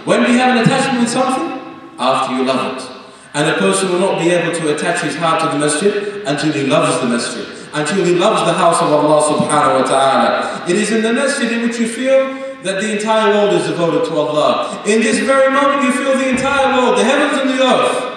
When do you have an attachment with something? After you love it. And a person will not be able to attach his heart to the masjid until he loves the masjid, until he loves the house of Allah subhanahu wa ta'ala. It is in the masjid in which you feel that the entire world is devoted to Allah. In this very moment you feel the entire world, the heavens and the earth,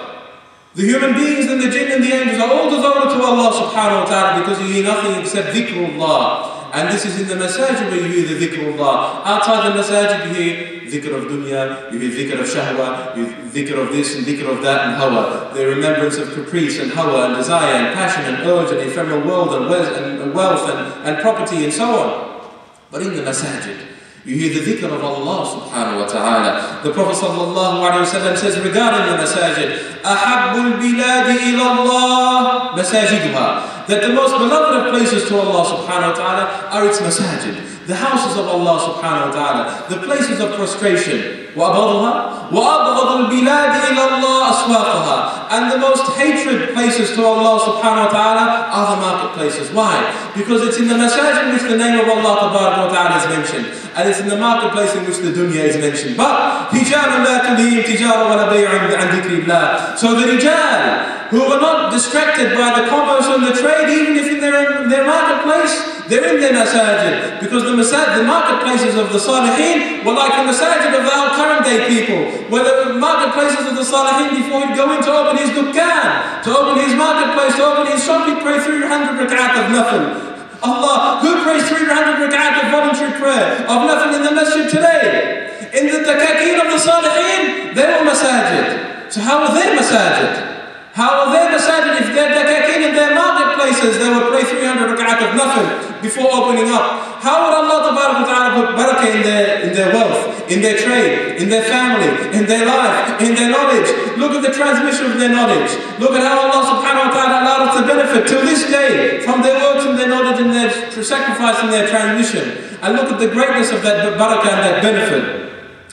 the human beings and the jinn and the angels are all devoted to Allah subhanahu wa ta'ala, because you hear nothing except dhikrullah. And this is in the masajid where you hear the dhikrullah. Outside the masajid you hear dhikr of dunya, you hear dhikr of shahwa, you hear dhikr of this and dhikr of that and hawa. The remembrance of caprice and hawa and desire and passion and urge and ephemeral world and wealth and property and so on. But in the masajid, you hear the dhikr of Allah subhanahu wa ta'ala. The Prophet sallallahu alayhi wa sallam says regarding the masajid, أَحَبُّ الْبِلَادِ إِلَى اللَّهِ مَسَاجِدُهَا, that the most beloved of places to Allah subhanahu wa ta'ala are its masajid, the houses of Allah subhanahu wa ta'ala, the places of prostration. وَأَبْغَضُهَا وَأَبْغَضُ الْبِلَادِ إِلَى اللَّهِ أَسْوَاقُهَا, and the most hatred places to Allah subhanahu wa ta'ala are the marketplaces. Why? Because it's in the masajid in which the name of Allah wa ta'ala is mentioned, and it's in the marketplace in which the dunya is mentioned. But رِجَالٌ لَا تُلْهِهِمْ تِجَارَةٌ وَلَا بَيْعٌ عَنْ ذِكْرِ اللَّهِ. So the rijal who are not distracted by the commerce and the trade, even if they're in their marketplace, they're in their masajid. Because the marketplaces of the salihin were like the masajid of our current day people, where the marketplaces of the salihin, before he'd go in to open his dukkan, to open his marketplace, to open his shop, he'd pray 300 rak'at of nothing. Allah, who prays 300 rak'at of voluntary prayer, of nothing in the masjid today? In the dakakin of the salihin, they were masajid. So how are they masajid? How are they masajid if they're dakakin in their marketplaces? They would pray 300 rak'at of nothing before opening up. How would Allah ta'ala put barakah in their wealth, in their trade, in their family, in their life, in their knowledge? Look at the transmission of their knowledge. Look at how Allah subhanahu wa ta'ala allowed us to benefit till this day from their works and their knowledge and their sacrifice and their transmission. And look at the greatness of that barakah and that benefit.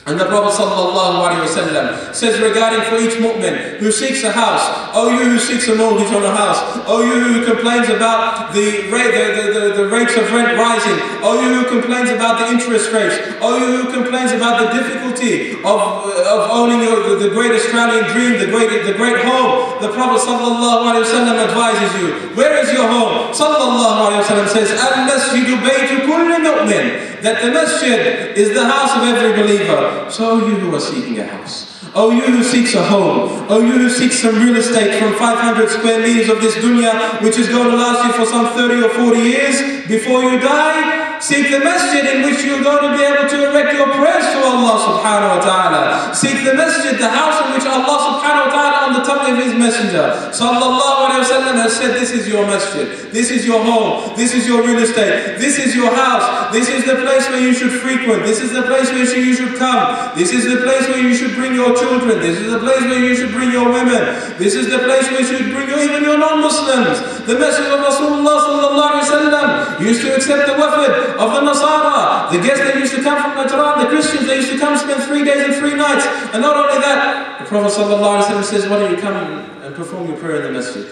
And the Prophet ﷺ says regarding for each mu'min who seeks a house, oh you who seeks a mortgage on a house, oh you who complains about the rates of rent rising, oh you who complains about the interest rates, oh you who complains about the difficulty of owning the great Australian dream, the great home. The Prophet ﷺ advises you, where is your home? ﷺ says, Al-Masjidu Baytu Kulli Mu'min, that the masjid is the house of every believer. So you who are seeking a house, oh you who seeks a home, oh you who seeks some real estate from 500 square meters of this dunya, which is going to last you for some 30 or 40 years before you die, seek the masjid in which you're going to be able to erect your prayers to Allah subhanahu wa ta'ala. Seek the masjid, the house in which Allah subhanahu wa ta'ala on the tongue of His Messenger sallallahu alayhi wa sallam has said, this is your masjid, this is your home, this is your real estate, this is your house, this is the place where you should frequent, this is the place where you should come, this is the place where you should bring your children, this is the place where you should bring your women, this is the place where you should bring even your non-Muslims. The Messenger of Rasulullah sallallahu alayhi wa sallam used to accept the wafd of the Nasara, the guests that used to come from Najran, the Christians, they used to come spend 3 days and 3 nights. And not only that, the Prophet ﷺ says, why don't you come and perform your prayer in the masjid?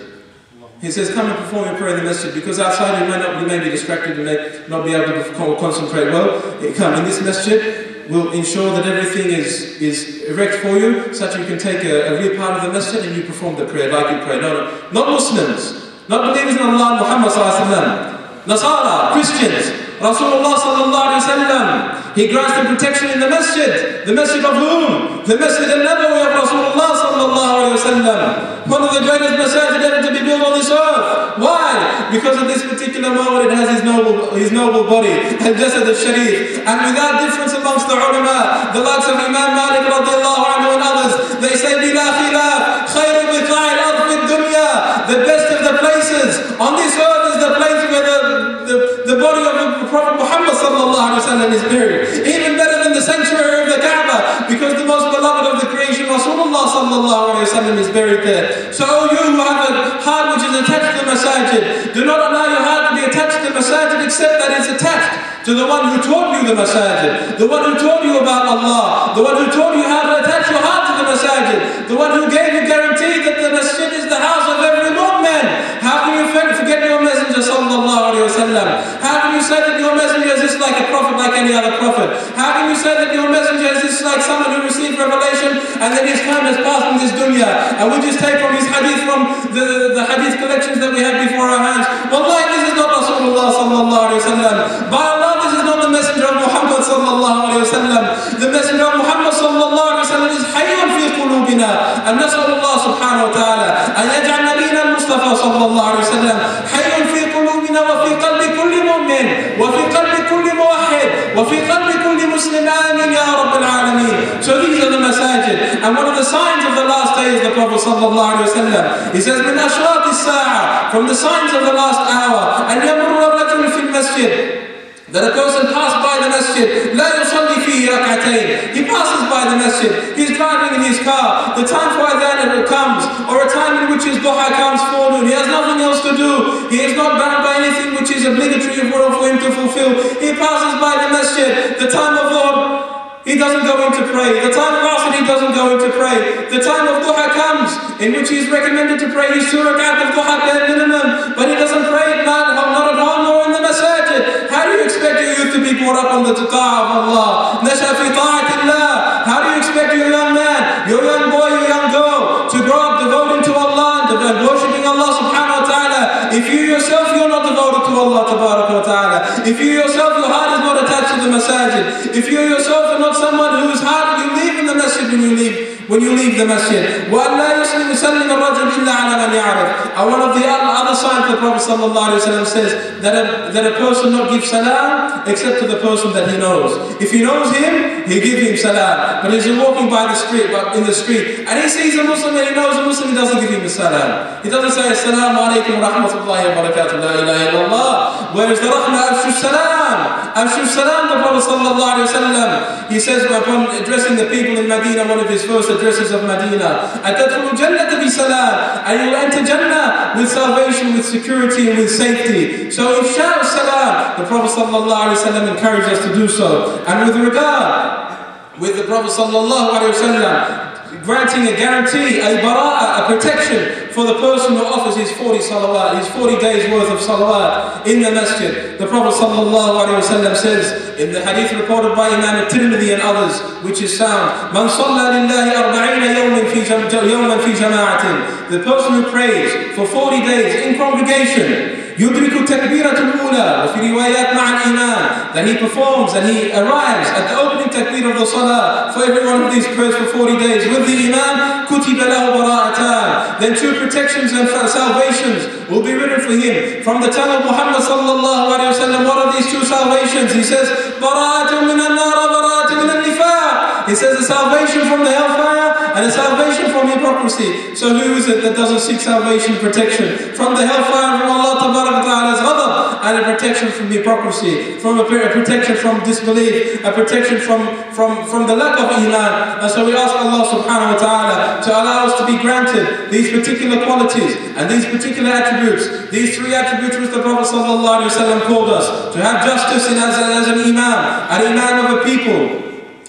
He says, come and perform your prayer in the masjid, because outside you may be distracted, you may not be able to concentrate well. Come in this masjid, will ensure that everything is erect for you, such that you can take a real part of the masjid and you perform the prayer like you pray. No, not Muslims, not believers in Allah, Muhammad ﷺ, Nasara, Christians. Rasulullah sallallahu alayhi wa sallam, he grants the protection in the masjid. The masjid of whom? The masjid al-Nabawi of Rasulullah sallallahu alayhi wa sallam. One of the greatest masajid ever to be built on this earth. Why? Because at this particular moment it has his noble body, al-Jasad al-Sharif. And without difference amongst the ulama, the likes of Imam Malik radiallahu anhu and others, they say, bila khilaf, khayru biqa'i al-ard fi dunya. The best of the places on this earth is the place where the body of the Prophet Muhammad sallallahu alaihi wasallam is buried. Even better than the sanctuary of the Kaaba, because the most beloved of the creation, Rasulullah sallallahu alaihi wasallam, is buried there. So you who have a heart which is attached to the masajid, do not allow your heart to be attached to the masajid except that it's attached to the one who taught you the masajid, the one who taught you about Allah, the one who taught you how to attach your heart to the masajid, the one who gave you guarantee that the masjid is the house of every mu'min. How can you forget your messenger sallallahu alayhi wa sallam? How can you say that your messenger is just like a prophet, like any other prophet? How can you say that your messenger is just like someone who received revelation, and then his time has passed in this dunya. And we just take from his hadith, from the hadith collections that we have before our hands. Wallahi, this is not Rasulullah sallallahu alayhi wa sallam. By Allah, this is not the messenger of Muhammad sallallahu alayhi wa sallam. The messenger of Muhammad sallallahu alayhi wa sallam is hayyun fi qulubina. And nas'alullah subhanahu wa ta'ala an yaj'al nabiyina al-Mustafa sallallahu alayhi wa sallam hayyun fi qulubina wa fi qalbi kulli mu'min wa fi qalbi kulli muwahhid wa fi qalbi kulli muslim. Amin ya Rabbil Alameen. So these are the masajid. And one of the signs of the last day is the Prophet sallallahu alayhi wa sallam. He says, min ashrat as-sa'a, from the signs of the last hour, and yamurru rajul fil masjid, that a person passed by the masjid, la yusalli fihi rak'atayn. He passes by the masjid, he's driving in his car, the time for adhan comes, or a time in which his duha comes forenoon, he has nothing else to do, he is not bound by anything which is obligatory for him to fulfill. He passes by the masjid, the time of Dhuhr, he doesn't go in to pray. The time of Asr, he doesn't go in to pray. The time of Duha comes, in which he is recommended to pray his 2 rakat of Duha bare minimum, but he doesn't pray it not at home nor in the masajid. How do you expect your youth to be brought up on the ta'ah of Allah? Nasha fi ta'atillah. How do you expect your young man, your young boy, your young girl to grow up devoted to Allah and worshipping Allah subhanahu wa ta'ala, if you yourself, you're not devoted to Allah tabaraka wa ta'ala, if you yourself, your heart is not attached to the masajid, if you yourself are not someone whose heart you leave in the masjid when you leave the masjid. وَأَلَّا يُسْلِمُ سَلِّمَ الرَّجُلِ إِلَّا عَلَى مَنْ يَعْرِفُ. And one of the other signs the Prophet sallallahu alayhi wa sallam says that a person not give salam except to the person that he knows. If he knows him, he give him salam. But as you're walking by the street, in the street, and he sees a Muslim and he knows a Muslim, he doesn't give him a salam. He doesn't say assalamu alaikum wa rahmatullahi wa barakatuh, la ilaha illallah. Whereas the rahmah, afshu salam. Afshu salam, the Prophet sallallahu alayhi wa sallam, he says upon addressing the people in Medina, one of his first addresses of Medina, أَتَدْخُلُ الْجَنَّةَ بِسَلَامٍ, and you will enter Jannah with salvation, with security and with safety. So ifsha salam, the Prophet sallallahu alayhi wa sallam encouraged us to do so. And with regard, with the Prophet sallallahu alayhi wa sallam granting a guarantee, a bara'ah, a protection for the person who offers his 40 salawat, his 40 days worth of salawat in the masjid. The Prophet sallallahu alayhi wa sallam says in the hadith reported by Imam al-Tirmidhi and others, which is sound, Man salla lillahi 40 yawman fi jama'atin, the person who prays for 40 days in congregation, يدرك تكبيرة الأولى وفي روايات مع الإمام, that he performs and he arrives at the opening takbir of the salah for every one of these prayers for 40 days with the imam, كتب له براءتان, then 2 protections and salvations will be written for him. From the tongue of Muhammad sallallahu alayhi wa sallam, what are these 2 salvations? He says, براءة من النار وبراءة من النفاق. He says the salvation from the hellfire and a salvation from hypocrisy. So who is it that doesn't seek salvation, protection from the hellfire, from Allah Ta'ala's ghadab, and a protection from hypocrisy, from a protection from disbelief, a protection from the lack of iman? And so we ask Allah Subhanahu wa Ta'ala to allow us to be granted these particular qualities and these particular attributes, these 3 attributes which the Prophet Sallallahu Alaihi Wasallam called us, to have justice as an imam of a people,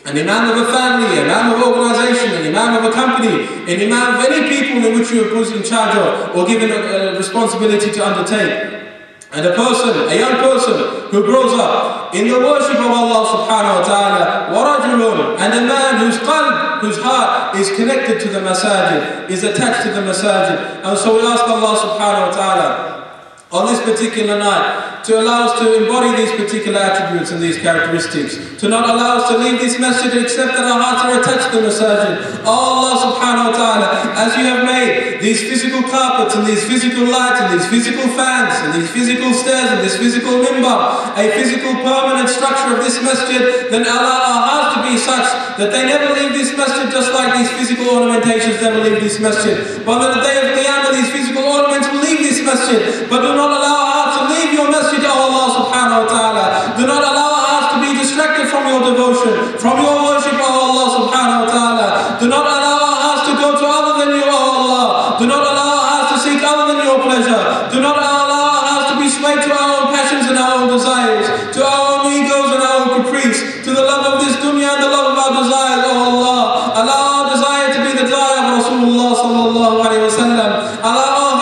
an imam of a family, an imam of an organization, an imam of a company, an imam of any people in which you are put in charge of or given a responsibility to undertake. And a young person who grows up in the worship of Allah subhanahu wa ta'ala, وَرَجُلٌ, and a man whose qalb, whose heart is connected to the masajid, is attached to the masajid. And so we ask Allah subhanahu wa ta'ala on this particular night to allow us to embody these particular attributes and these characteristics, to not allow us to leave this masjid except that our hearts are attached to the masajid. Oh Allah subhanahu wa ta'ala, as you have made these physical carpets and these physical lights and these physical fans and these physical stairs and this physical mimbar, a physical permanent structure of this masjid, then allow our hearts to be such that they never leave this masjid, just like these physical ornamentations never leave this masjid. But on the day of Qiyamah, these physical ornaments will leave this masjid. But do not allow our hearts to leave your masjid, O Allah subhanahu wa ta'ala. Do not allow our hearts to be distracted from your devotion, from your worship, O Allah subhanahu wa ta'ala. Do not allow our hearts to go to other than you, O Allah. Do not allow our hearts to seek other than your pleasure. Do not allow our hearts to be swayed to our own passions and our own desires, to our own egos and our own caprice, to the love of this dunya and the love of our desires, O Allah. Allow our desire to be the desire of Rasulullah sallallahu alayhi wa sallam. Allow our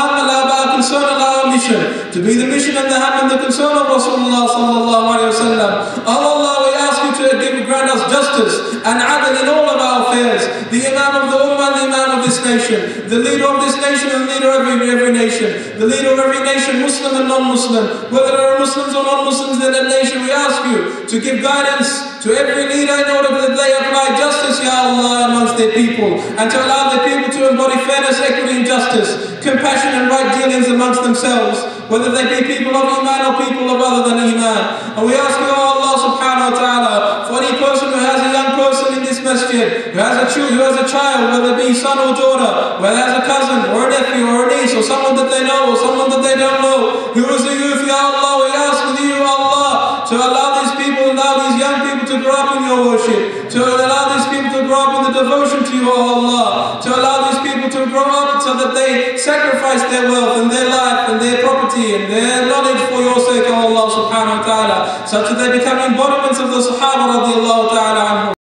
concern and our mission to be the mission and the ham and the concern of Rasulullah sallallahu alayhi wa sallam. Oh Allah, we ask you to grant us justice and adl in all of our affairs. the Imam of the Ummah and the Imam of this nation, the leader of this nation and the leader of every nation, the leader of every nation, Muslim and non-Muslim. Whether there are Muslims or non-Muslims in that nation, we ask you to give guidance to every leader in order that they apply justice, Ya Allah, amongst their people, and to allow their people to embody fairness, equity and justice, compassion and right dealings amongst themselves, whether they be people of Iman or people of other than Iman. And we ask you, Allah subhanahu wa ta'ala, for any person who has a young person in this masjid, who has a child, whether it be son or daughter, whether it has a cousin or a nephew or a niece or someone that they know or someone that they don't know, who is a youth, Ya Allah, we ask with you, Allah, to allow these people, allow these young people to grow up in your worship, to allow these people to grow up in the devotion to you, Allah, to allow these people to grow up so that they sacrifice their wealth and their life and their property and their knowledge for your sake, O Allah subhanahu wa ta'ala, such that they become embodiments of the Sahaba radiallahu ta'ala anhum.